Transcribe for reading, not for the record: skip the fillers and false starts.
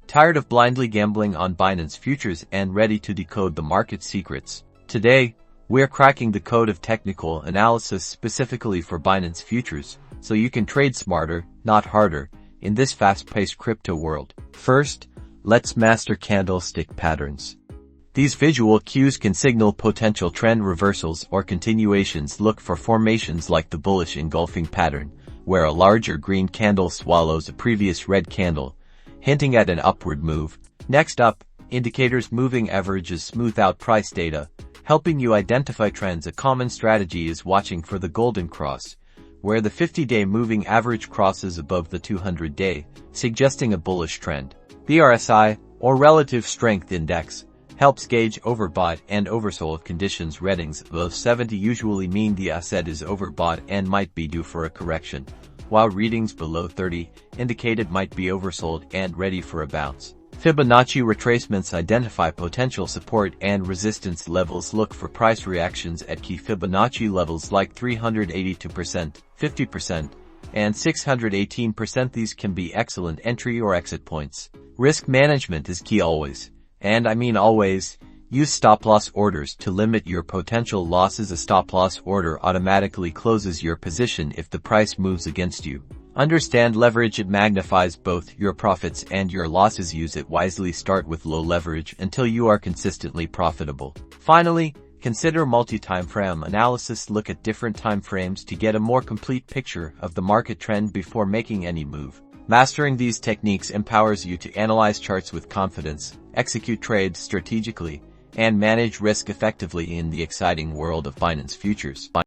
Tired of blindly gambling on Binance Futures and ready to decode the market secrets? Today, we're cracking the code of technical analysis specifically for Binance Futures, so you can trade smarter, not harder, in this fast-paced crypto world. First, let's master candlestick patterns. These visual cues can signal potential trend reversals or continuations. Look for formations like the bullish engulfing pattern, where a larger green candle swallows a previous red candle, hinting at an upward move. Next up, indicators. Moving averages smooth out price data, helping you identify trends. A common strategy is watching for the golden cross, where the 50-day moving average crosses above the 200-day, suggesting a bullish trend. The RSI, or Relative Strength Index, helps gauge overbought and oversold conditions. Readings above 70 usually mean the asset is overbought and might be due for a correction, while readings below 30 indicate it might be oversold and ready for a bounce. Fibonacci retracements identify potential support and resistance levels. Look for price reactions at key Fibonacci levels like 382%, 50%, and 618%. These can be excellent entry or exit points. Risk management is key always, and I mean always. Use stop-loss orders to limit your potential losses. A stop-loss order automatically closes your position if the price moves against you. Understand leverage. It magnifies both your profits and your losses. Use it wisely. Start with low leverage until you are consistently profitable. Finally, consider multi-timeframe analysis. Look at different time frames to get a more complete picture of the market trend before making any move. Mastering these techniques empowers you to analyze charts with confidence, execute trades strategically, and manage risk effectively in the exciting world of Binance Futures.